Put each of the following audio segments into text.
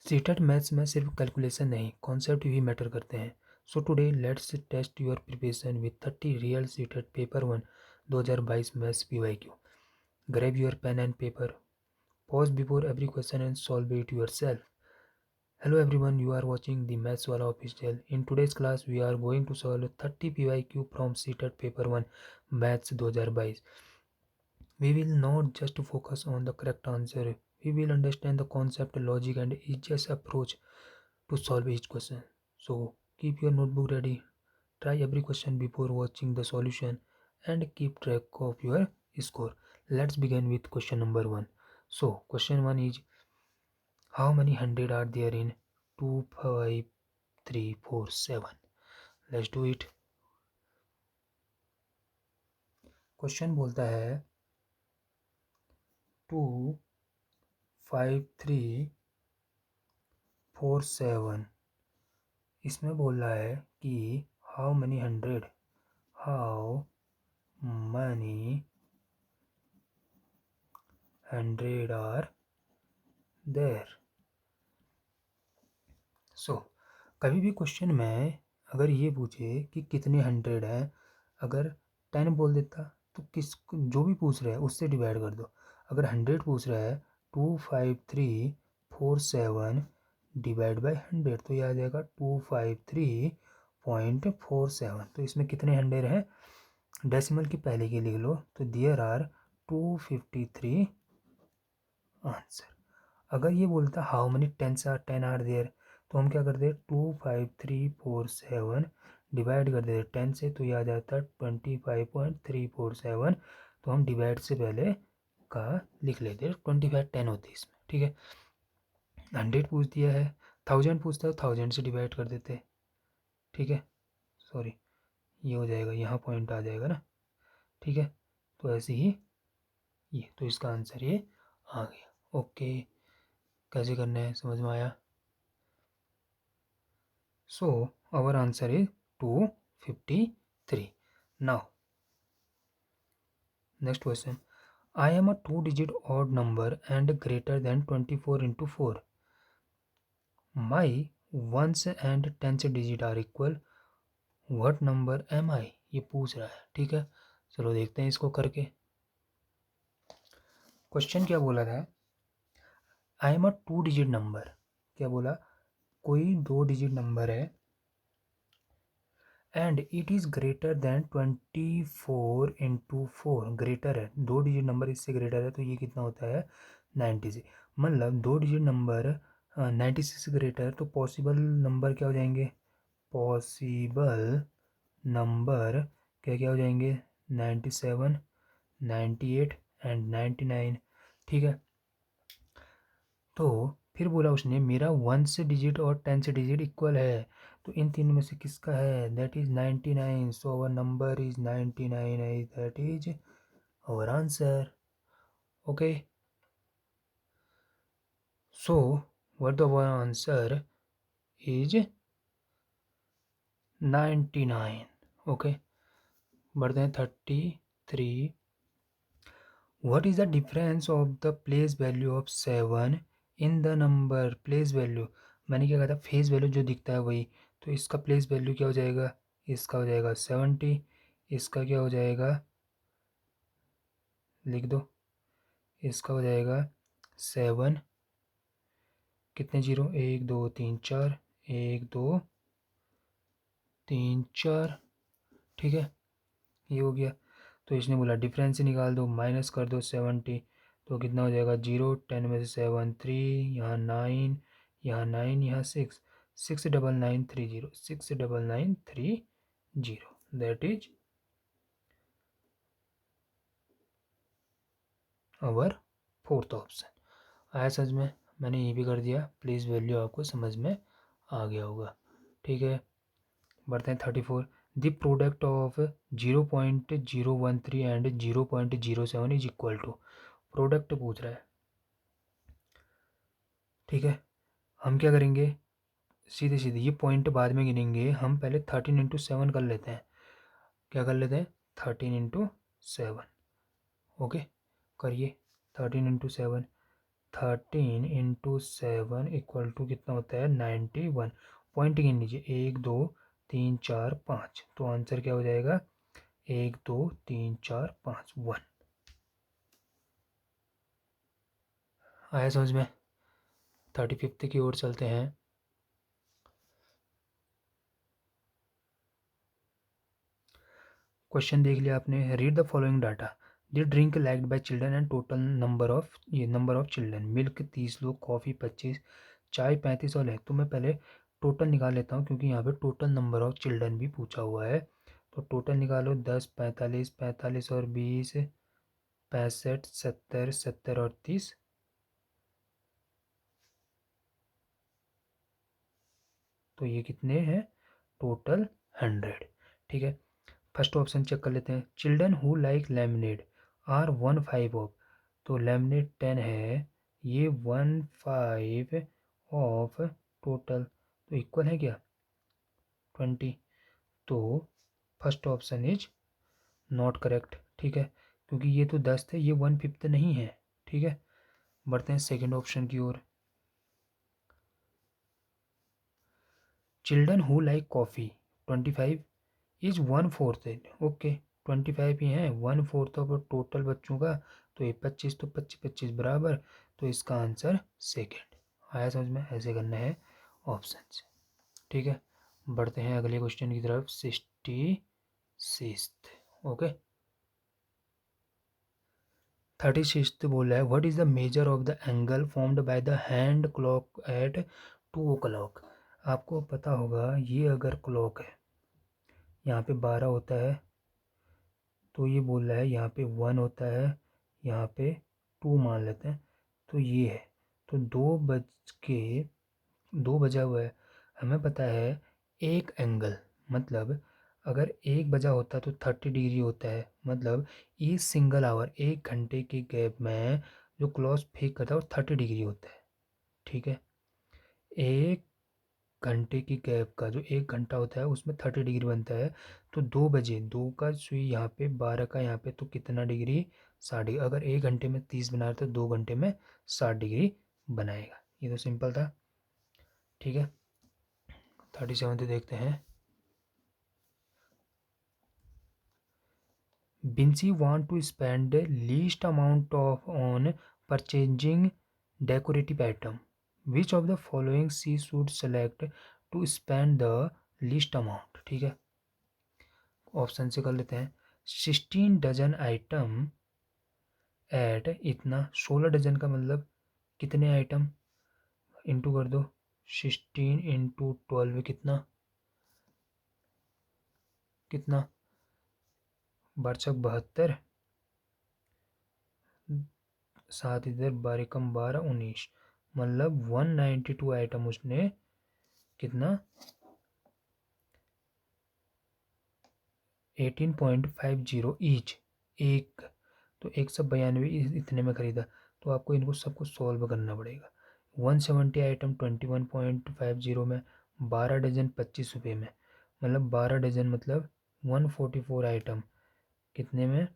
CTET maths में सिर्फ calculation नहीं, कॉन्सेप्ट भी मैटर करते हैं। So today let's test your preparation with 30 real CTET paper 1 2022 maths PYQ। Grab your pen and paper, pause before every question and solve it yourself. Hello everyone, you are watching the Maths Wala official. In today's class, we are going to solve 30 PYQ from CTET paper 1 Maths 2022. We will not just focus on the correct answer, we will understand the concept, logic and easiest approach to solve each question. So keep your notebook ready, try every question before watching the solution and keep track of your score. Let's begin with question number 1. So question 1 is, how many hundred are there in 2, 5, 3, 4, 7? Let's do it. Question बोलता है 2, 5, 3, 4, 7। इसमें बोल रहा है कि how many hundred are there. So कभी भी question में अगर ये पूछे कि कितने हंड्रेड हैं, अगर 10 बोल देता तो किस जो भी पूछ रहा है उससे डिवाइड कर दो। अगर 100 पूछ रहा है 2, 5, 3, 4, 7 डिवाइड बाई 100 तो ये आ जाएगा 253.47। तो इसमें कितने हंड्रेड हैं, डेसिमल की पहले के लिख लो तो देयर आर 253 आंसर। अगर ये बोलता हाउ मनी 10 आर देयर तो हम क्या करते 25347 डिवाइड कर देते 10 से तो ये आ जाता 25.347। तो हम डिवाइड से पहले का लिख लेते 25 10 होते इसमें, ठीक है। 100 पूछ दिया है, 1000 पूछता है 1000 से डिवाइड कर देते, ठीक है। सॉरी ये हो जाएगा, यहाँ पॉइंट आ जाएगा ना, ठीक है। तो ऐसे ही ये, तो इसका आंसर ये आ गया। ओके, कैसे करना है समझ में आया। So our answer is 253. Now next question. I am a 2-digit odd number and greater than 24 into 4. My ones and tens digit are equal. What number am I? ये पूछ रहा है, ठीक है। चलो देखते हैं इसको करके। क्वेश्चन क्या बोला था, I am a 2-digit number. क्या बोला, कोई 2 डिजिट नंबर है and it is greater than 24 into 4। Greater है, 2 डिजिट नंबर इससे ग्रेटर है तो ये कितना होता है 90 से। मतलब 2 डिजिट नंबर 90 से ग्रेटर, तो पॉसिबल नंबर क्या हो जाएंगे, पॉसिबल नंबर क्या क्या हो जाएंगे 97, 98 एंड 99, ठीक है। तो फिर बोला उसने मेरा 1 से डिजिट और 10 से डिजिट इक्वल है, तो इन तीनों में से किसका है, that is 99। So our number is 99, that is our answer. Okay, so what the answer is 99। Okay, बढ़ते हैं 33। What is the difference of the place value of 7 in the number place value. मैंने क्या कहा था, face value जो दिखता है वही, तो इसका प्लेस वैल्यू क्या हो जाएगा, इसका हो जाएगा 70, इसका क्या हो जाएगा लिख दो, इसका हो जाएगा 7, कितने जीरो 1 2 3 4, 1 2 3 4, ठीक है। ये हो गया। तो इसने बोला डिफरेंस से निकाल दो, माइनस कर दो 70, तो कितना हो जाएगा 0, 10 में से 7 3, यहाँ 9, यहाँ 9, यहाँ 6, 69930, 69930, that is our fourth option. आया समझ में, मैंने ये भी कर दिया, प्लीज़ वैल्यू आपको समझ में आ गया होगा, ठीक है। बढ़ते हैं 34। The product of 0.013 and 0.07 is equal to. Product पूछ रहा है, ठीक है। हम क्या करेंगे, सीधे सीधे ये पॉइंट बाद में गिनेंगे, हम पहले 13 इंटू 7 कर लेते हैं। क्या कर लेते हैं 13 इंटू 7। ओके करिए 13 इंटू 7, 13 इंटू 7 इक्वल टू कितना होता है 91। पॉइंट गिन लीजिए 1 2 3 4 5, तो आंसर क्या हो जाएगा 1 2 3 4 5 1। आया समझ में। 35th की ओर चलते हैं। क्वेश्चन देख लिया आपने। Read the following data. The drink liked by children and total number of children. Milk 30 लोग, कॉफ़ी 25, चाय 35 और है। तो मैं पहले टोटल निकाल लेता हूँ क्योंकि यहाँ पे टोटल नंबर ऑफ चिल्ड्रन भी पूछा हुआ है। तो टोटल निकालो 10 45 45 और 20 65 70 70 और 30। तो ये कितने हैं टोटल 100। ठीक है, फर्स्ट ऑप्शन चेक कर लेते हैं। Children who like lemonade are 1/5 of. तो लेमनेड 10 है, ये 1/5 ऑफ टोटल, तो इक्वल है क्या 20। तो first option is not correct. ठीक है, क्योंकि ये तो 10 थे, ये 1/5 नहीं है। ठीक है, बढ़ते हैं सेकेंड ऑप्शन की ओर। Children who like coffee 25 is 1/4। Okay, 25 ही हैं, 1/4 ऑफ टोटल बच्चों का। तो ये 25, तो 25 25 बराबर। तो इसका आंसर सेकेंड आया समझ में। ऐसे करना है ऑप्शन। ठीक है, बढ़ते हैं अगले क्वेश्चन की तरफ। 66th। ओके, 36th बोल रहा है what is the measure of the angle formed by the hand clock at 2 o'clock। आपको पता होगा ये अगर क्लॉक है, यहाँ पे 12 होता है, तो ये बोल रहा है यहाँ पे 1 होता है, यहाँ पे 2 मान लेते हैं, तो ये है। तो 2 बजा हुआ है। हमें पता है एक एंगल, मतलब अगर 1 बजा होता तो 30 डिग्री होता है, मतलब इस सिंगल आवर 1 घंटे के गैप में जो क्लॉक फेक करता है वो 30 डिग्री होता है। ठीक है, 1 घंटे की गैप का जो 1 घंटा होता है उसमें 30 डिग्री बनता है। तो 2 बजे, 2 का सुई यहाँ पे, 12 का यहाँ पे, तो कितना डिग्री 60 डिग्री। अगर 1 घंटे में 30 बना रहे तो 2 घंटे में 60 डिग्री बनाएगा। ये तो सिंपल था। ठीक है, 37 देखते हैं। Binsi want to spend the least amount of on purchasing decorative item. Which of the following she should select to spend the least amount? ठीक है, ऑप्शन से कर लेते हैं। 16 डजन आइटम एट इतना, 16 डजन का मतलब कितने आइटम, इंटू कर दो 16 इंटू 12 कितना कितना 72 7 इधर 12 कम 12 19, मतलब 192 आइटम उसने कितना 18.50 ईच एक। तो 192 इतने में खरीदा। तो आपको इनको सबको सॉल्व करना पड़ेगा। 170 आइटम 21.50 में, 12 डजन 25 रुपये में, मतलब 12 डजन मतलब 144 आइटम कितने में।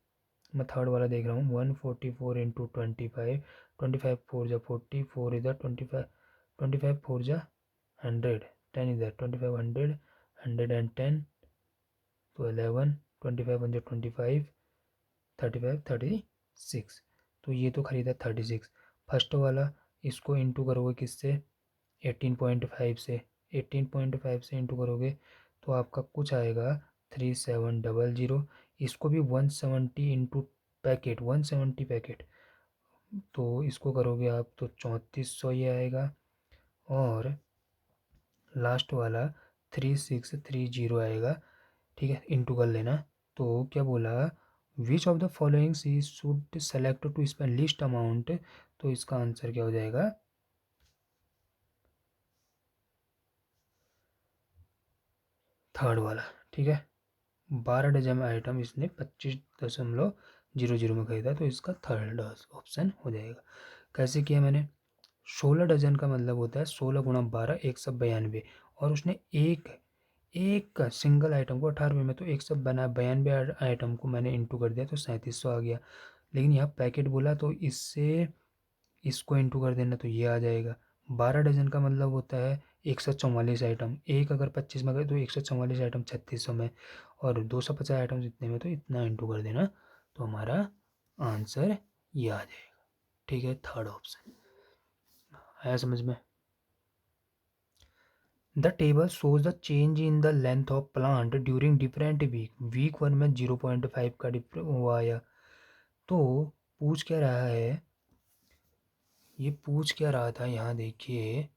मैं थर्ड वाला देख रहा हूँ। 144 इंटू 25, 25 4 जा 40, 4 इधर 25, 25 4 जा 100, 10 इधर 25 100, 110, तो 11, 25 1 25, 35 36। तो ये तो खरीदा 36। फर्स्ट वाला इसको इंटू करोगे किससे 18.5 से, 18.5 से इंटू करोगे तो आपका कुछ आएगा 3700। इसको भी 170 इंटू पैकेट, 170 पैकेट, तो इसको करोगे आप तो 3400 ये आएगा। और लास्ट वाला 3630 आएगा। ठीक है, इंटू कर लेना। तो क्या बोला, which of the following she should select to spend least amount. तो इसका आंसर क्या हो जाएगा थर्ड वाला। ठीक है, 12 डजन आइटम इसने 25.00 में खरीदा, तो इसका थर्ड ऑप्शन हो जाएगा। कैसे किया मैंने, 16 डजन का मतलब होता है 16 × 12 192, और उसने एक एक सिंगल आइटम को 18 रुपये में, तो 192 आइटम को मैंने इंटू कर दिया तो 3700 आ गया। लेकिन यहाँ पैकेट बोला तो इससे इसको इंटू कर देना तो ये आ जाएगा। 12 डजन का मतलब होता है 144 आइटम। एक अगर 25 में गए तो 144 आइटम 3600 में, और 250 आइटम जितने में तो इतना इंटू कर देना, तो हमारा आंसर ये आ जाएगा। ठीक है, थर्ड ऑप्शन आया समझ में। The table shows the change in the length of plant during different week 1 में 0.5 का हुआ आया। तो पूछ क्या रहा है, ये पूछ क्या रहा था यहाँ देखिए,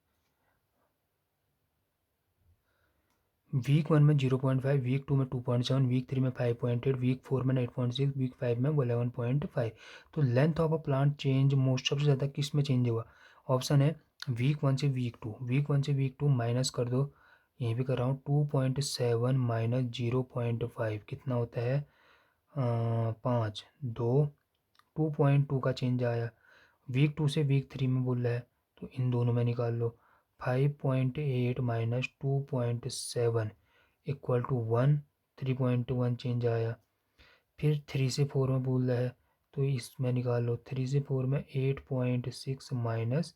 वीक 1 में 0.5, वीक 2 में 2.7, वीक 3 में 5.8, वीक 4 में 8.6, वीक 5 में 11.5। तो length of a plant change most सबसे ज़्यादा किस में चेंज हुआ? ऑप्शन है वीक 1 से वीक 2, वीक 1 से वीक 2 माइनस कर दो, यहीं भी कर रहा हूँ, 2.7 माइनस 0.5 कितना होता है? 5, 2, 2.2 का चेंज आया। वीक 2 से वीक 3 में बोल रहा है, तो इन दोनों में निकाल लो, 5.8 माइनस 2.7 इक्वल टू 1, 3.1 चेंज आया। फिर 3 से 4 में बोल रहा है, तो इसमें निकाल लो, 3 से 4 में 8.6 माइनस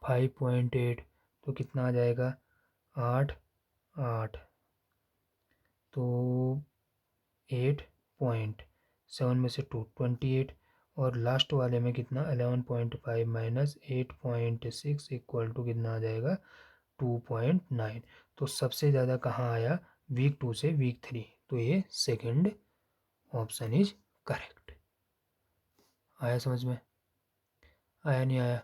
5.8, तो कितना आ जाएगा? 8, 8, तो 8.7 में से 28, और लास्ट वाले में कितना? 11.5 माइनस 8.6 इक्वल टू कितना आ जाएगा? 2.9। तो सबसे ज़्यादा कहाँ आया? वीक 2 से वीक 3, तो ये सेकंड ऑप्शन इज करेक्ट। आया समझ में? आया नहीं आया?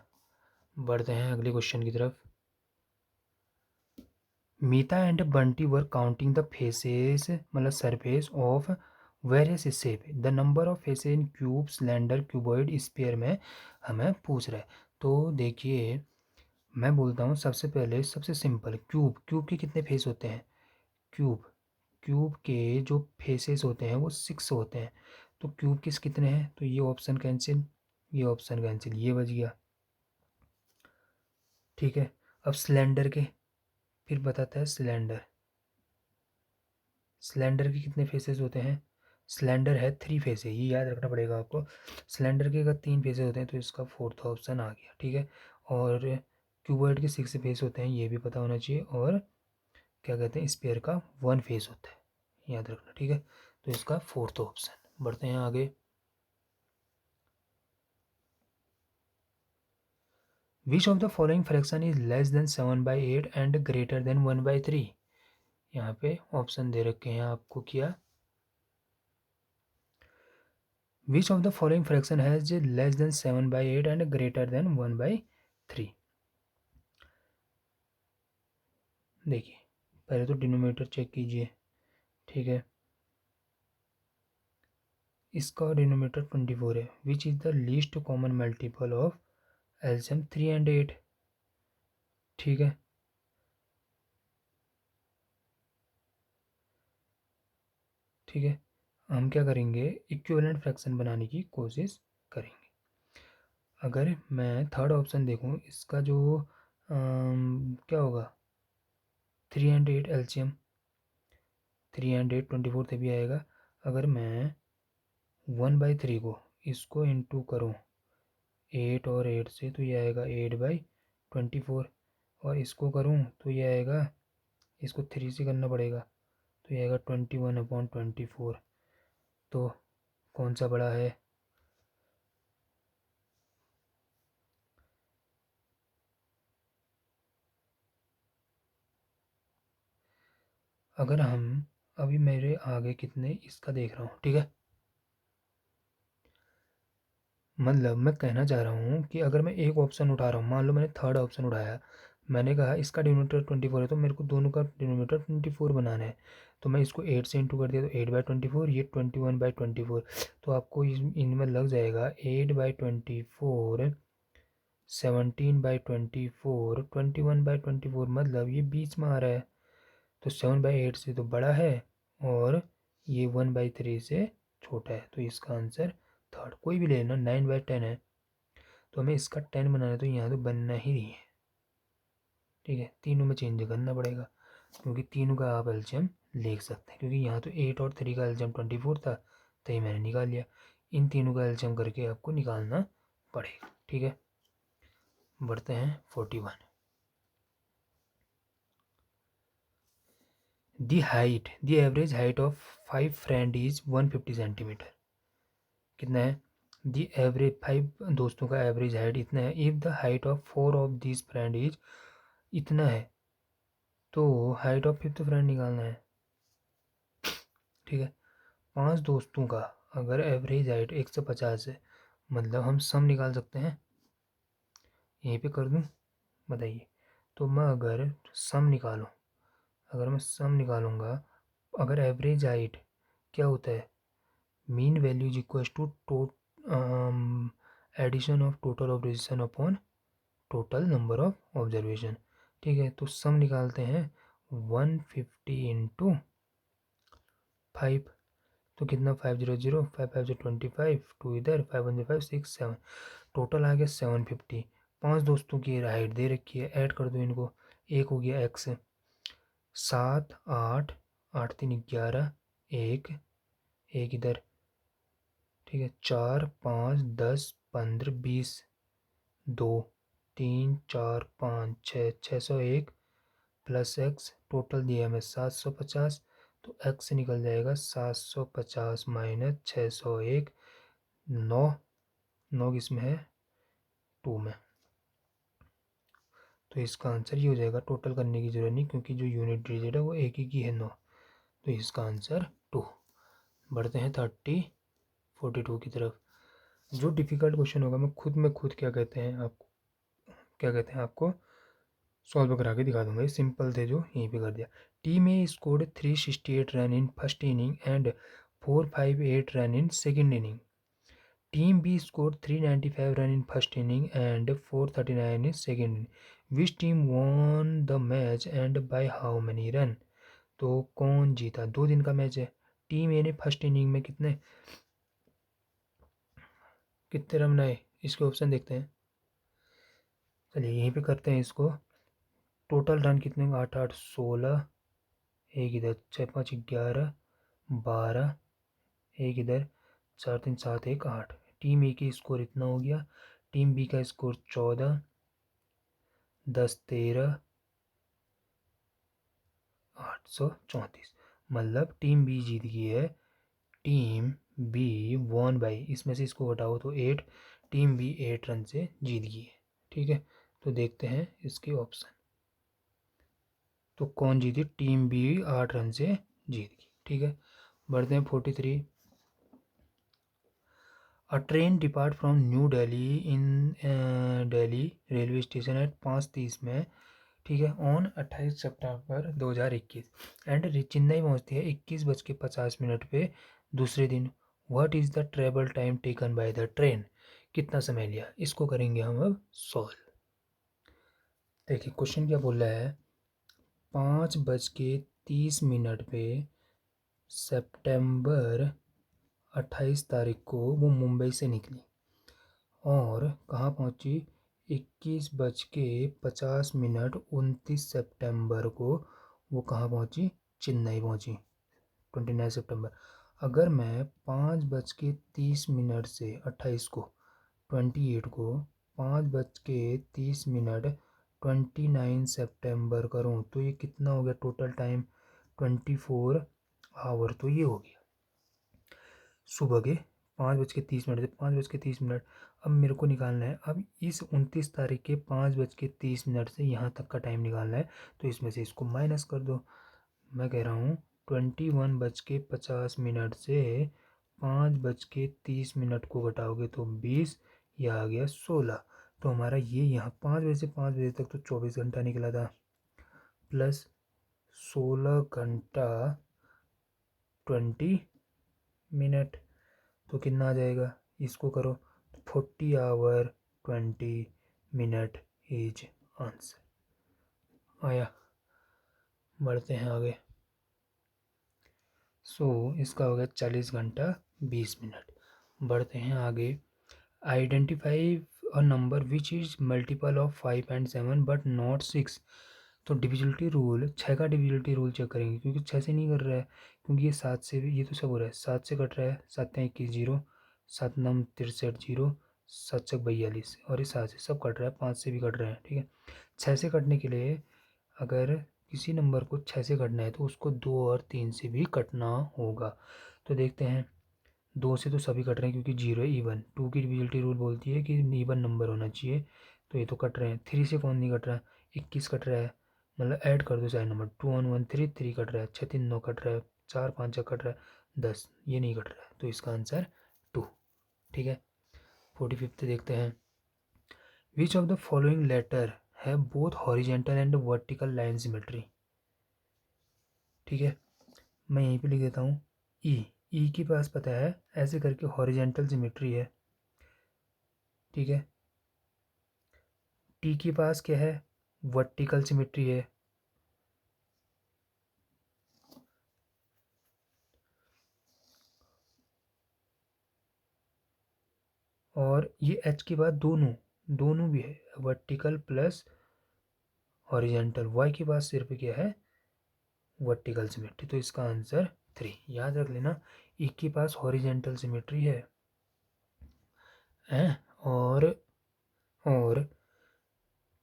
बढ़ते हैं अगले क्वेश्चन की तरफ। Meeta and Bunty were counting the faces, मतलब surface of various shape, the number of faces in cube, cylinder, cuboid, sphere में हमें पूछ रहा है। तो देखिए मैं बोलता हूँ सबसे पहले, सबसे सिंपल, क्यूब, क्यूब के कितने फेस होते हैं? क्यूब, क्यूब के जो फेसेस होते हैं वो 6 होते हैं। तो क्यूब किस कितने हैं? तो ये ऑप्शन कैंसिल, ये ऑप्शन कैंसिल, ये बच गया। ठीक है, अब सिलेंडर के फिर बताता है, सिलेंडर, सिलेंडर के कितने फेसेस होते हैं? सिलेंडर है 3 फेस है, ये याद रखना पड़ेगा आपको। सिलेंडर के अगर 3 फेसेस होते हैं तो इसका फोर्थ ऑप्शन आ गया। ठीक है, और क्यूबॉइड के 6 फेस होते हैं, ये भी पता होना चाहिए, और क्या कहते हैं, स्पेयर का 1 फेस होता है, याद रखना। ठीक है, तो इसका फोर्थ ऑप्शन। बढ़ते हैं आगे। विच of the following fraction is less than 7/8 and greater than 1/3? यहाँ पे ऑप्शन दे रखे हैं आपको क्या, विच of the following fraction has less than 7/8 and greater than 1/3? देखिए पहले तो डिनोमिनेटर चेक कीजिए। ठीक है, इसका डिनोमिनेटर 24 है, which is the least common multiple of LCM 3 and 8? ठीक है, ठीक है, हम क्या करेंगे, इक्विवेलेंट फ्रैक्शन बनाने की कोशिश करेंगे। अगर मैं थर्ड ऑप्शन देखूं, इसका जो क्या होगा, 3 एंड 8 एलसीएम, 3 एंड 8 24 तभी आएगा। अगर मैं 1/3 को इसको इंटू करूँ 8 और 8 से, तो ये आएगा 8/24, और इसको करूँ तो ये आएगा, इसको 3 से करना पड़ेगा, तो ये आएगा 21/24। तो कौन सा बड़ा है? अगर हम अभी मेरे आगे कितने इसका देख रहा हूँ। ठीक है, मतलब मैं कहना चाह रहा हूँ कि अगर मैं एक ऑप्शन उठा रहा हूँ, मान लो मैंने थर्ड ऑप्शन उठाया, मैंने कहा इसका डिनोमीटर 24 है, तो मेरे को दोनों का डिनोमीटर 24 बनाना है, तो मैं इसको 8 से इंटू कर दिया, तो 8/24, ये 21/24, तो आपको इनमें लग जाएगा 8/24, 17/24, 21/24, मतलब ये बीच में आ रहा है, तो 7/8 से तो बड़ा है, और ये 1/3 से छोटा है, तो इसका आंसर थर्ड। कोई भी ले लेना, 9/10 है, तो हमें इसका 10 बनाना है, तो यहाँ तो बनना ही नहीं है। ठीक है, तीनों में चेंज करना पड़ेगा, क्योंकि तीनों का आप एलसीएम ले सकते हैं, क्योंकि यहाँ तो 8 और 3 का एलसीएम 24 था, तो ये मैंने निकाल लिया। इन तीनों का एलसीएम करके आपको निकालना पड़ेगा। ठीक है, बढ़ते हैं 41। The average height of 5 friend is 150 centimetre. कितना है? द एवरेज 5 दोस्तों का एवरेज हाइट इतना है। If the height of 4 of this friend is इतना है, तो हाइट ऑफ 5th फ्रेंड निकालना है। ठीक है, 5 दोस्तों का अगर एवरेज हाइट 150 है, मतलब हम सम निकाल सकते हैं। यहीं पे कर दूं, बताइए। तो मैं अगर सम निकालूं, अगर मैं सम निकालूंगा, अगर एवरेज हाइट क्या होता है, mean value is equal to addition of total observation upon total number of observation. ठीक है, तो सम निकालते हैं 150 इंटू 5, तो कितना 500, 5 5 25, 2 इधर 5 1 5 6 7, टोटल आ गया 750। 5 दोस्तों की हाइट दे रखी है, ऐड कर दो इनको। एक हो गया एक्स, 7 8 8 3 11, एक इधर। ठीक है, 4 5 10 15 20, 2 3 4 5 6 601 प्लस एक्स, टोटल दिया हमें 750। तो एक्स निकल जाएगा 750 माइनस 601, 9 9 किसमें है? 2 में। तो इसका आंसर ये हो जाएगा। टोटल करने की जरूरत नहीं, क्योंकि जो यूनिट डिजिट है वो एक ही की है, 9। तो इसका आंसर 2। बढ़ते हैं 42 की तरफ। जो डिफ़िकल्ट क्वेश्चन होगा मैं खुद क्या कहते हैं आपको सॉल्व करा के दिखा दूंगा। ये सिंपल थे जो यहीं पे कर दिया। Team A scored 368 run in first inning and 458 run in second inning. Team B scored 395 run in first inning and 439 in second inning. Which team won the match and by how many run? तो कौन जीता? 2 दिन का match है। Team ए ने first inning में कितने कितने रन बनाए, इसके ऑप्शन देखते हैं। चलिए यहीं पे करते हैं इसको। टोटल रन कितने? 8 8 16, एक इधर 6 5 11 12, एक इधर 4 3 7 1 8। टीम ए की स्कोर इतना हो गया। टीम बी का स्कोर 14 10 13 834, मतलब टीम बी जीत गई है। टीम बी वॉन बाई, इसमें से इसको घटाओ तो 8, टीम बी 8 रन से जीत गई है। ठीक है, तो देखते हैं इसके ऑप्शन। तो कौन जीती? टीम बी 8 रन से जीत गई। ठीक है, बढ़ते हैं 43। अ train depart from new Delhi in Delhi railway station at 5:30 में, ठीक है, ऑन 28 सितंबर 2021 एंड चेन्नई पहुंचती है 21:50 पे दूसरे दिन। What is the travel time taken by the train? कितना समय लिया? इसको करेंगे हम अब सॉल्व। देखिए क्वेश्चन क्या बोल रहा है। 5:30 पे सितंबर 28 तारीख को वो मुंबई से निकली और कहाँ पहुँची? 21:50 29 सितंबर को वो कहाँ पहुँची? चेन्नई पहुँची, 29 सितंबर। अगर मैं 5:30 से 28 को 28 को 5:30 29 सितंबर करूँ तो ये कितना हो गया टोटल टाइम? 24 आवर। तो ये हो गया सुबह के 5:30 से 5:30। अब मेरे को निकालना है, अब इस 29 तारीख के 5:30 से यहाँ तक का टाइम निकालना है। तो इसमें से इसको माइनस कर दो। मैं कह रहा हूँ 21:50 से 5:30 को घटाओगे तो 20, यह आ गया 16। तो हमारा ये यहाँ 5 बजे से 5 बजे तक तो 24 घंटा निकला था, प्लस 16 घंटा 20 मिनट। तो कितना आ जाएगा? इसको करो, 40 आवर 20 मिनट इज आंसर। आया, बढ़ते हैं आगे। इसका हो गया 40 घंटा 20 मिनट। बढ़ते हैं आगे। Identify a number which is multiple of 5 and 7 but not 6। तो डिविजिबिलिटी रूल, 6 का डिविजिबिलिटी रूल चेक करेंगे, क्योंकि 6 से नहीं कर रहा है, क्योंकि ये 7 से भी, ये तो सब हो रहा है, 7 से कट रहा है, 7 3 21 0, 7 9 63 0, 7 छक 42 और ये 7 से सब कट रहा है, 5 से भी कट रहे हैं, ठीक है। 6 से कटने के लिए अगर किसी नंबर को 6 से कटना है तो उसको 2 और 3 से भी कटना होगा। तो देखते हैं, 2 से तो सभी कट रहे हैं क्योंकि 0 है, इवन। 2 की डिविजिबिलिटी रूल बोलती है कि इवन नंबर होना चाहिए, तो ये तो कट रहे हैं। 3 से कौन नहीं कट रहा है, 21 कट रहा है, मतलब ऐड कर दो चाहे नंबर, 2 1 1 3 3 कट रहा है, 6 3 9 कट रहा है, 4 5 6 कट रहा है, 10 ये नहीं कट रहा है, तो इसका आंसर 2, ठीक है। 45 देखते हैं, which of the following letter है both horizontal and vertical line symmetry, ठीक है। मैं यहीं पे लिख देता हूँ ई, ई के पास पता है ऐसे करके हॉरिजेंटल सिमेट्री है, ठीक है। टी के पास क्या है, वर्टिकल सिमेट्री है, और ये एच के बाद दोनों दोनों भी है, वर्टिकल प्लस हॉरिजेंटल। वाई के पास सिर्फ क्या है, वर्टिकल सिमेट्री, तो इसका आंसर 3। याद रख लेना, ई के पास हॉरिजेंटल सिमेट्री है, हैं? और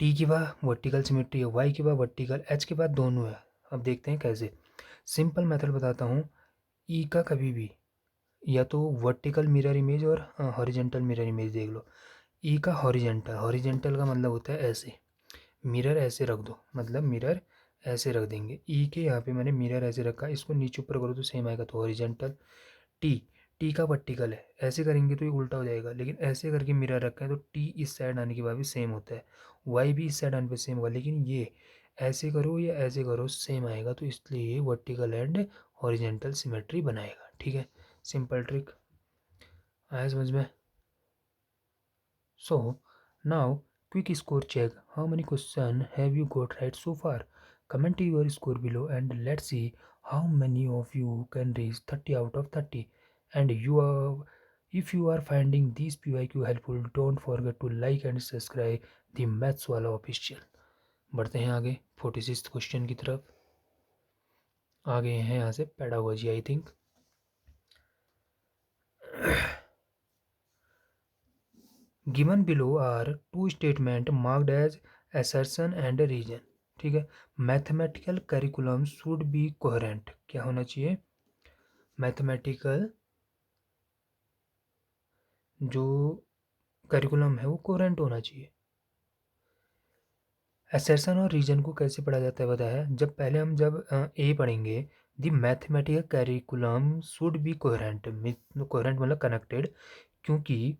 टी के बाद वर्टिकल सिमेट्री है, वाई के बाद वर्टिकल, एच के बाद दोनों है। अब देखते हैं कैसे। सिंपल मेथड बताता हूँ, ई का कभी भी या तो वर्टिकल मिरर इमेज और हॉरिजेंटल मिरर इमेज देख लो। ई का हॉरिजेंटल, हॉरिजेंटल का मतलब होता है ऐसे, मिरर ऐसे रख दो, मतलब मिरर ऐसे रख देंगे। ई के यहाँ पे मैंने मिरर ऐसे रखा, इसको नीचे ऊपर करो तो सेम आएगा, तो हॉरिजेंटल। टी, टी का वर्टिकल है, ऐसे करेंगे तो ये उल्टा हो जाएगा, लेकिन ऐसे करके मिरर रखा है तो टी इस साइड आने के बाद भी सेम होता है, वाई भी इस साइड आने पे सेम होगा, लेकिन ये ऐसे करो या ऐसे करो सेम आएगा, तो इसलिए ये वर्टिकल एंड हॉरिजेंटल सिमेट्री बनाएगा, ठीक है। सिंपल ट्रिक आया समझ में। So, now quick score check. How many questions have you got right so far? Comment your score below and let's see how many of you can reach 30 out of 30. And if you are finding this PYQ helpful, don't forget to like and subscribe the Maths वाला official. बढ़ते हैं आगे 46 question की तरफ। आ गए हैं यहाँ से pedagogy, I think. Given below are two statement marked as assertion and reason, ठीक है। Mathematical curriculum should be coherent, क्या होना चाहिए, मैथमेटिकल जो करिकुलम है वो कोहेरेंट होना चाहिए। assertion और रीजन को कैसे पढ़ा जाता है बताया, जब पहले हम जब ए पढ़ेंगे, the mathematical curriculum should be coherent, coherent मतलब कनेक्टेड, क्योंकि,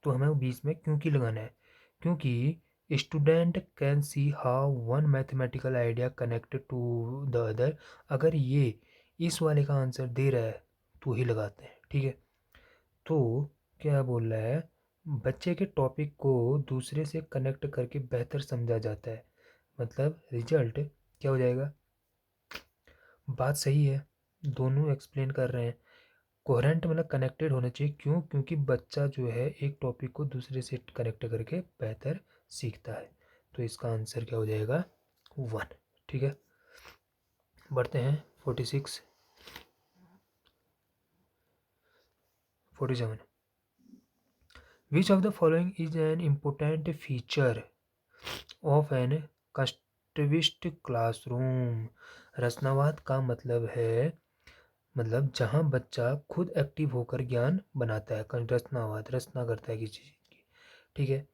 तो हमें बीच में क्योंकि लगाना है, क्योंकि student can see how one mathematical idea connected to the other. अगर ये इस वाले का आंसर दे रहा है तो ही लगाते हैं, ठीक है। तो क्या बोल रहा है, बच्चे के टॉपिक को दूसरे से कनेक्ट करके बेहतर समझा जाता है, मतलब रिजल्ट क्या हो जाएगा, बात सही है, दोनों एक्सप्लेन कर रहे हैं। कोहेरेंट मतलब कनेक्टेड होना चाहिए, क्यों, क्योंकि बच्चा जो है एक टॉपिक को दूसरे से कनेक्ट करके बेहतर सीखता है, तो इसका आंसर क्या हो जाएगा 1, ठीक है। बढ़ते हैं 46 47, which of the following is an important feature of an constructivist classroom. रचनावाद का मतलब है, मतलब जहाँ बच्चा खुद एक्टिव होकर ज्ञान बनाता है, रचनावाद रचना करता है किसी चीज़ की, ठीक है।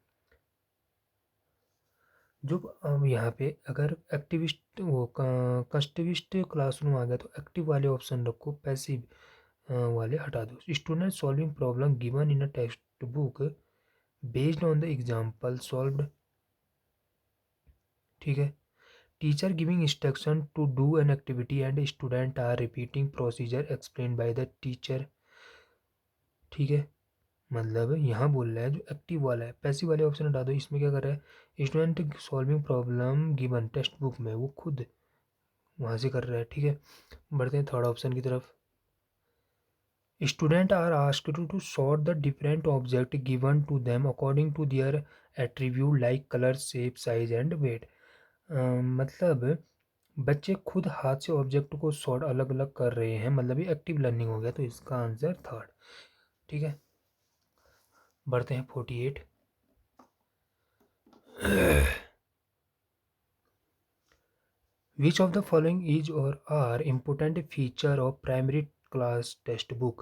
जो यहाँ पे अगर एक्टिविस्ट वो कंस्ट्रक्टिविस्ट क्लासरूम आ गया तो एक्टिव वाले ऑप्शन रखो, पैसिव वाले हटा दो। Student solving problem given in a text book based on the example solved, ठीक है। Teacher giving instruction to do an activity and student are repeating procedure explain by the teacher, ठीक है। मतलब यहाँ बोल रहा है जो एक्टिव वाला है, पैसिव वाले ऑप्शन हटा दो, इसमें क्या कर रहा है, student solving problem given text book में, वो खुद वहाँ से कर रहा है, ठीक है। बढ़ते हैं थर्ड ऑप्शन की तरफ, student are asked to sort the different object given to them according to their attribute like colour shape size and weight. मतलब बच्चे खुद हाथ से ऑब्जेक्ट को सॉर्ट अलग अलग कर रहे हैं, मतलब ये एक्टिव लर्निंग हो गया, तो इसका आंसर थर्ड, ठीक है। बढ़ते हैं 48। Which of the following is or are important feature of primary class textbook?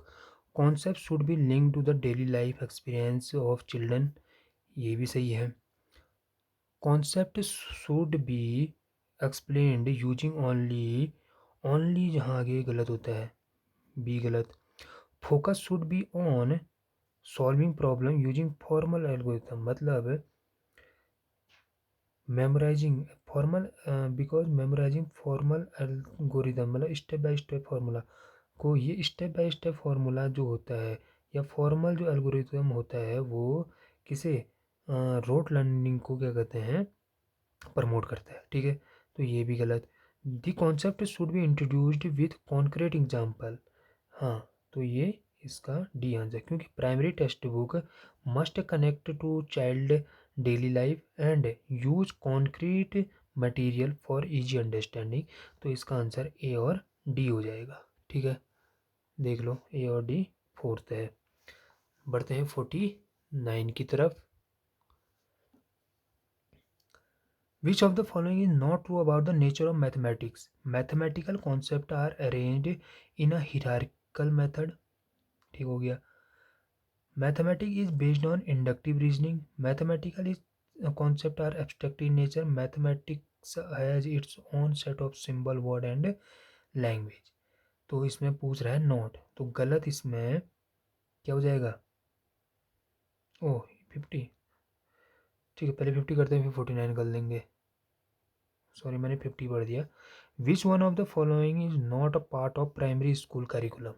Concept should be linked to the daily life experience of children. ये भी सही है. Concept should be explained using only जहाँ आगे गलत होता है, बी गलत. Focus should be on solving problem using formal algorithm. मतलब memorizing formal because memorizing formal algorithm मतलब स्टेप बाय स्टेप फार्मूला को, ये स्टेप बाय स्टेप फार्मूला जो होता है या फॉर्मल जो एल्गोरिथम होता है वो किसे रोट लर्निंग को क्या कहते हैं, प्रमोट करता है. ठीक है, तो ये भी गलत. The concept should be introduced with concrete example. हाँ, तो ये इसका डी आंसर, क्योंकि primary text book must connect to child daily life and use concrete material for easy understanding. तो इसका आंसर ए और डी हो जाएगा. ठीक है, देख लो ए और डी फोर्थ है. बढ़ते हैं 49 की तरफ. Which of the following is not true about the nature of mathematics? Mathematical concepts are arranged in a hierarchical method. ठीक हो गया. Mathematics is based on inductive reasoning. Mathematical is concept are abstract in nature. Mathematics has its own set of symbol, word and language. तो इसमें पूछ रहा है not, तो गलत इसमें क्या हो जाएगा. ओह 50. ठीक है, पहले 50 करते हैं फिर 49 कर लेंगे. सॉरी, मैंने 50 पढ़ दिया. Which one of the following is not a part of primary school curriculum?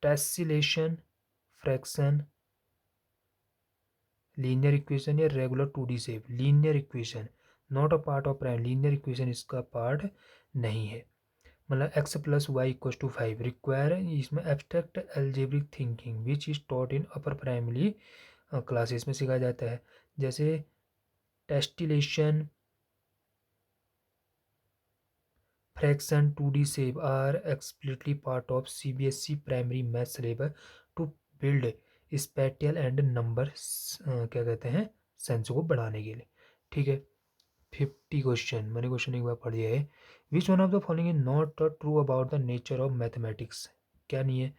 Tessellation, fraction, linear equation या regular 2D shape. Linear equation not a part of prime. Linear equation इसका पार्ट नहीं है. मतलब x plus Y equal to 5 require इसमें abstract algebraic thinking which is taught in upper primary classes में सिखाया जाता है. जैसे tessellation, fraction, 2D shape are explicitly part of CBSE primary math syllabus to build spatial and number क्या कहते हैं sense को बढ़ाने के लिए. ठीक है, 50 क्वेश्चन मैंने क्वेश्चन एक बार पढ़ दिया है. Which one of the following is not true about the nature of mathematics? क्या नहीं है.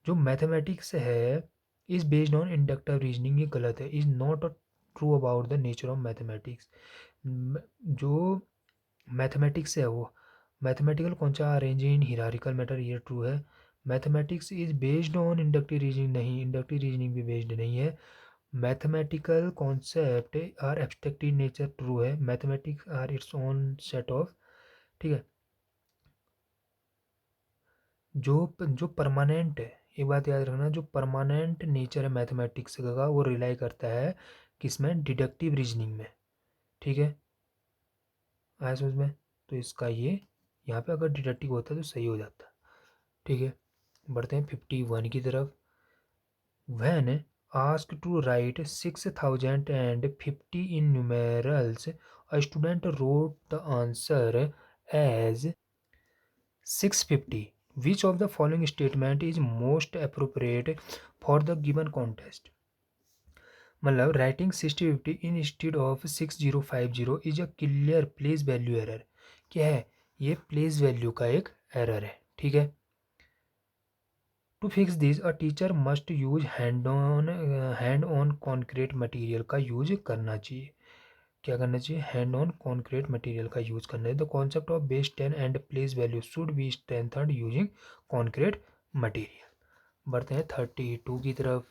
जो मैथमेटिक्स है is based on inductive reasoning, ये गलत है. Is not true about the nature of mathematics. जो मैथमेटिक्स है वो मैथमेटिकल कौन सा अरेंज इन हिरारिकल मैटर, ये ट्रू है. Mathematics is based on inductive reasoning, नहीं, इंडक्टिव रीजनिंग भी बेस्ड नहीं है. Mathematical concept are abstract in nature, true है. Mathematics are its own set of. ठीक है, जो जो परमानेंट है, एक बात याद रखना, जो परमानेंट नेचर है मैथमेटिक्स का वो रिलाई करता है किसमें, डिडक्टिव रीजनिंग में. ठीक है, आया समझ में. तो इसका ये यहाँ पे अगर डिडक्टिव होता तो सही हो जाता. ठीक है, बढ़ते हैं 51 की तरफ. When asked to write 6050 in numerals, a student wrote the answer as 650. Which of the following statement is most appropriate for the given context? मतलब writing 6050 instead of 6050 is a clear place value error. क्या है ये, place value का एक error है. ठीक है, to fix this a teacher must use hand on concrete material का यूज करना चाहिए. क्या करना चाहिए, हैंड ऑन कॉन्क्रीट मटेरियल का यूज करना है. The concept of base 10 and place value should be strengthened using concrete material. बढ़ते हैं 32 की तरफ.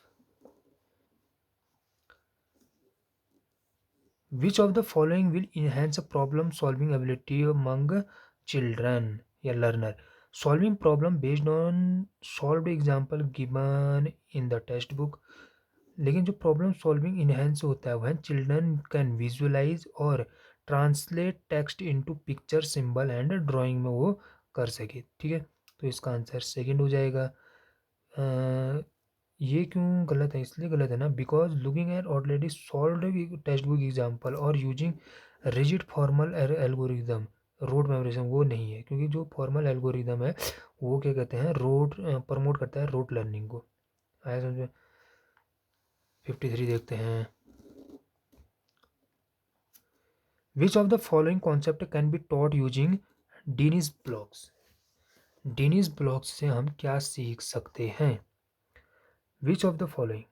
Which of the following will enhance problem solving ability among children या learner? Solving problem based on solved example given in the text book. लेकिन जो problem solving enhance होता है वह चिल्ड्रन कैन विजुअलाइज और translate text into picture, symbol and drawing में वो कर सके. ठीक है, तो इसका आंसर सेकंड हो जाएगा. ये क्यों गलत है, इसलिए गलत है ना, because looking at already solved text book example और using rigid formal algorithm rote memorization वो नहीं है, क्योंकि जो फॉर्मल एल्गोरिदम है वो क्या कहते हैं, रोड प्रमोट करता है रोड लर्निंग को। आया समझ में। 53 देखते हैं। Which of the following concept can be taught using Dienes blocks. Dienes blocks से हम क्या सीख सकते हैं? Which of the following,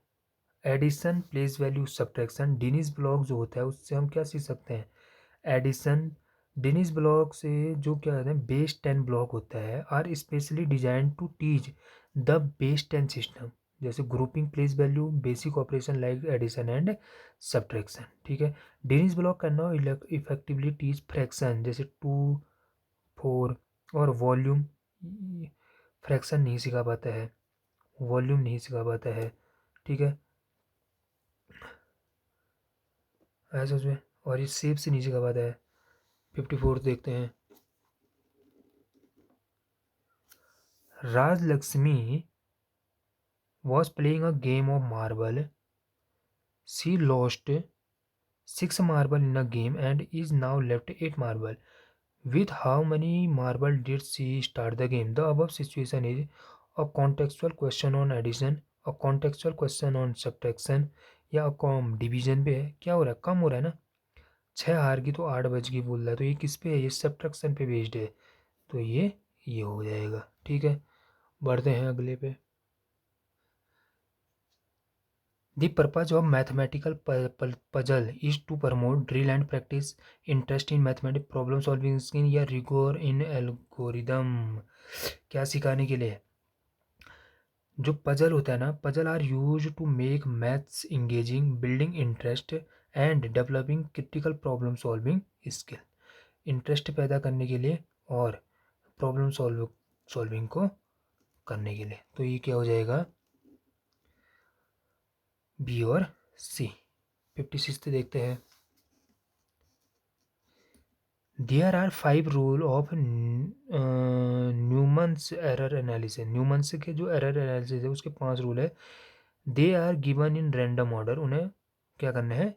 addition, place value, subtraction, Dienes block जो होता है उससे हम क्या सीख सकते हैं? एडिशन। डीनिस ब्लॉक से जो क्या कहते हैं, बेस 10 ब्लॉक होता है, are specially designed to teach the base 10 system, जैसे grouping, place value, basic operation like addition and subtraction. ठीक है। Dienes block can not effectively teach fraction, जैसे 2, 4 और वॉल्यूम। फ्रैक्शन नहीं सिखा पाता है, वॉल्यूम नहीं सिखा पाता है। ठीक है, ऐसा उसमें, और ये शेप से नहीं सिखा पाता है। 54 देखते हैं। राज Lakshmi was playing a game of marble. She lost 6 marble in a game and is now left 8 marble. With how many marble did she start the game? The above situation is a contextual question on addition, a contextual question on subtraction, या division पे है। क्या हो रहा है, कम हो रहा है ना, 6 हार की तो 8 बच गई बोल रहा है, तो ये किस पे है, ये सब्ट्रैक्शन पे बेस्ड है, तो ये हो जाएगा। ठीक है, बढ़ते हैं अगले पे। The purpose of mathematical puzzle is to promote drill and practice, interest in mathematics, problem solving skill या rigor in algorithm। क्या सिखाने के लिए? जो पजल होता है ना, puzzle are use to make maths engaging, building interest and developing critical problem solving skill. Interest पैदा करने के लिए और प्रॉब्लम सॉल्विंग को करने के लिए। तो ये क्या हो जाएगा, बी और सी। 56 देखते हैं। There are 5 rule of Newman's error analysis. Newman's के जो एरर एनालिसिस है उसके 5 रूल है। They are given in random order, उन्हें क्या करना है,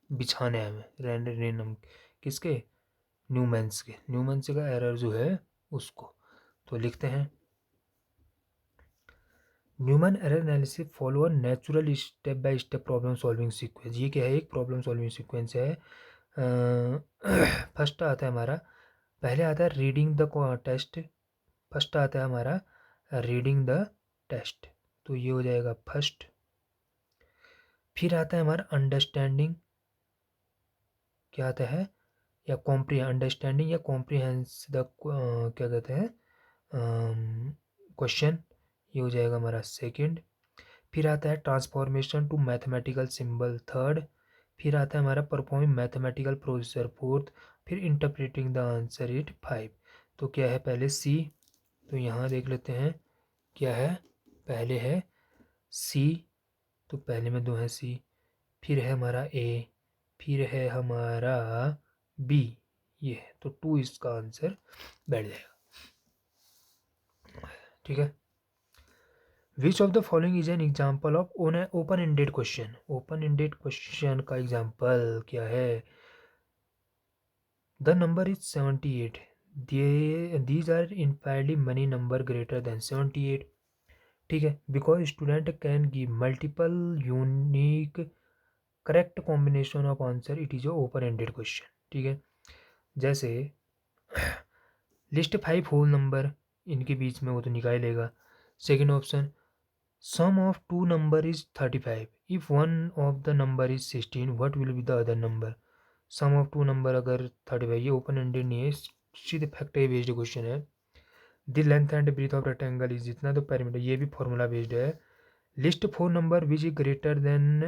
बिछाना है हमें रैंडम, किसके, न्यूमन्स के। न्यूमन्स का एरर जो है उसको तो लिखते हैं। Newman error analysis follow a natural step by step problem solving sequence. ये क्या है, एक प्रॉब्लम सॉल्विंग सीक्वेंस है। फर्स्ट आता है हमारा, पहले आता है रीडिंग द टेस्ट। फर्स्ट आता है हमारा रीडिंग द टेस्ट, तो ये हो जाएगा फर्स्ट। फिर आता है हमारा अंडरस्टैंडिंग, क्या आता है, या अंडरस्टैंडिंग या कॉम्प्रीहेंस द क्या कहते हैं, क्वेश्चन, ये हो जाएगा हमारा सेकंड। फिर आता है transformation to mathematical symbol, third. फिर आता है हमारा परफॉर्मिंग मैथमेटिकल प्रोसीजर, फोर्थ। फिर इंटरप्रेटिंग द आंसर इट, 5। तो क्या है पहले सी, तो यहाँ देख लेते हैं क्या है, पहले है सी, तो पहले में 2 है सी, फिर है हमारा ए, फिर है हमारा बी, ये है, तो 2 इसका आंसर बैठ जाएगा। ठीक है। Which of the following is an example of open ended question. Open ended question का एग्जाम्पल क्या है? The number is 78, these are infinitely many number greater than 78। ठीक है, because student can give multiple unique correct combination of answer, it is open ended question. ठीक है, जैसे list 5 whole number, इनके बीच में वो तो निकाल लेगा। Second option, sum of 2 number is 35, if one of the number is 16 what will be the other number. Sum of 2 number अगर 35, ये ओपन एंडेड नहीं है, सीधे फैक्टर बेस्ड क्वेश्चन है। The length and breadth of rectangle is जितना, तो perimeter, ये भी फॉर्मूला बेस्ड है। Least 4 number which is greater than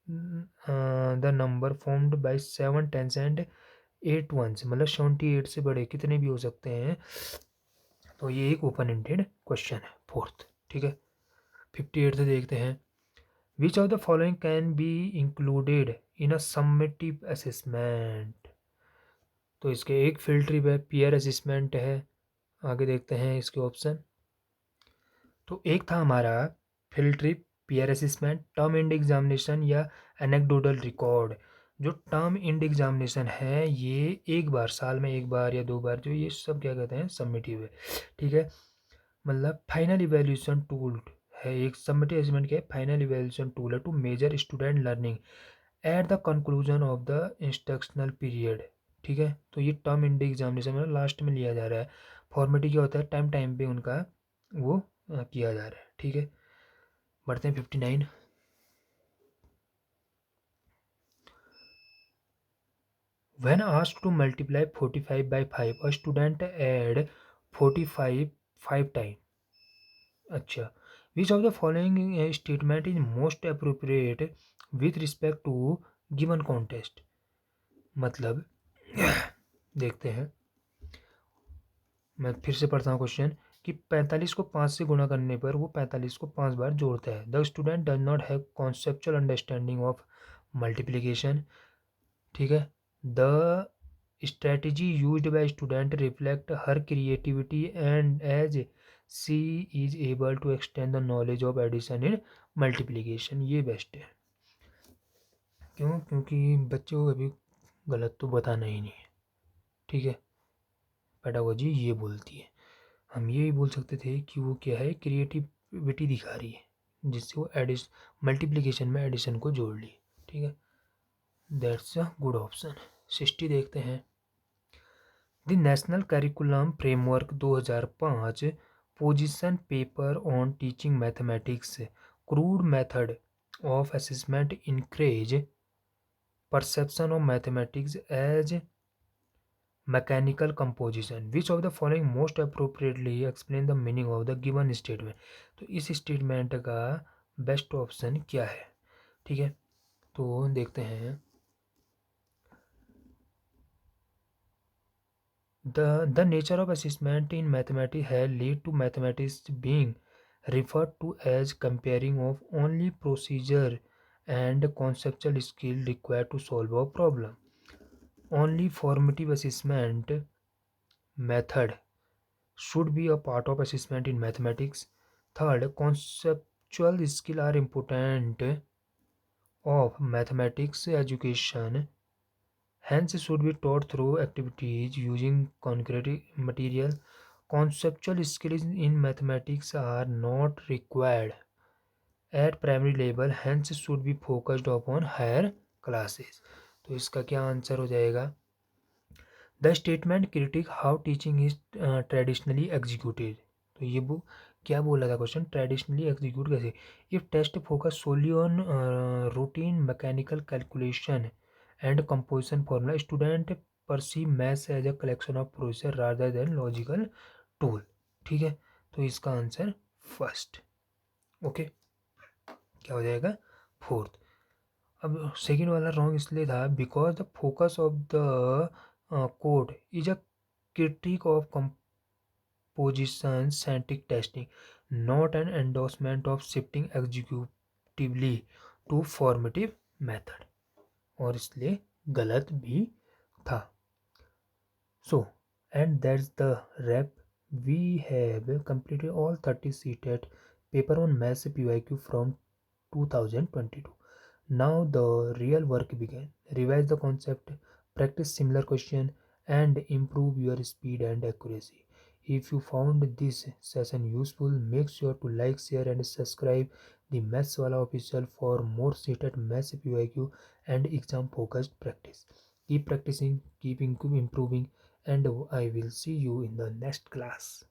the number formed by 7 10s and 8 1s, मतलब 78 से बड़े कितने भी हो सकते हैं, तो ये एक ओपन एंडेड क्वेश्चन है, फोर्थ। ठीक है, 58 से देखते हैं। Which of the following can be included in a summative assessment. तो इसके एक फील्ड ट्रिप है, पीयर असेसमेंट है। आगे देखते हैं इसके ऑप्शन। तो एक था हमारा field trip, peer assessment, term end examination या एनेक्डोटल रिकॉर्ड। जो टर्म एंड एग्जामिनेशन है ये एक बार, साल में एक बार या 2 बार, जो ये सब क्या कहते हैं, सबमिटिव है। ठीक है, मतलब फाइनल इवैल्यूएशन टूल है, एक सबमिटिव असेसमेंट क्या है, फाइनल इवैल्यूएशन टूल है to measure student learning at the conclusion of the instructional period. ठीक है, तो ये टर्म एंड एग्जामिनेशन में लास्ट में लिया जा रहा है। फॉर्मेटिव क्या होता है, टाइम टाइम पे उनका वो किया जा रहा है। ठीक है, बढ़ते हैं 59। When asked to multiply 45 by 5, a student add 45 5 times. अच्छा, which of the following statement is most appropriate with respect to given context? मतलब देखते हैं, मैं फिर से पढ़ता हूँ क्वेश्चन कि 45 को 5 से गुणा करने पर वो 45 को 5 बार जोड़ता है। The student does not have conceptual understanding of multiplication. ठीक है, the strategy used by student reflect her creativity and as she is able to extend the knowledge of addition in multiplication। ये बेस्ट है। क्यों? क्योंकि बच्चों को अभी गलत तो बताना ही नहीं है। ठीक है, पेडागोजी ये बोलती है। हम ये भी बोल सकते थे कि वो क्या है, क्रिएटिविटी दिखा रही है जिससे वो मल्टीप्लिकेशन में एडिशन को जोड़ ली। ठीक है, दैट्स अ गुड ऑप्शन। 60 देखते हैं। The national curriculum framework 2005 position paper on teaching mathematics crude method of assessment encourage perception of mathematics as mechanical composition. Which of the following most appropriately explain the meaning of the given statement. तो इस statement का best option क्या है? ठीक है, तो देखते हैं। The nature of assessment in mathematics has led to mathematics being referred to as comparing of only procedure and conceptual skill required to solve a problem. Only formative assessment method should be a part of assessment in mathematics. Third, conceptual skill are important of mathematics education, hence should be taught through activities using concrete material. Conceptual skills in mathematics are not required at primary level, hence should be focused upon higher classes। तो इसका क्या answer हो जाएगा? The statement critique how teaching is traditionally executed. तो ये वो क्या बोला था क्वेश्चन, ट्रेडिशनली एग्जीक्यूट कैसे? If test focus solely on routine mechanical calculation and composition formula, student perceive maths as a collection of process rather than logical tool. ठीक है, तो इसका आंसर फर्स्ट। ओके, क्या हो जाएगा? फोर्थ। अब सेकेंड वाला रॉन्ग इसलिए था because the focus of the code is a critique of composition scientific testing, not an endorsement of shifting executively to formative method, और इसलिए गलत भी था। So, and that's the wrap. We have completed all 30 seated paper on maths PYQ from 2022. Now the real work began. Revise the concept, practice similar question, and improve your speed and accuracy. If you found this session useful, make sure to like, share, and subscribe the Maths Wala official for more seated Maths PYQ and exam focused practice. Keep practicing, keep improving, and I will see you in the next class.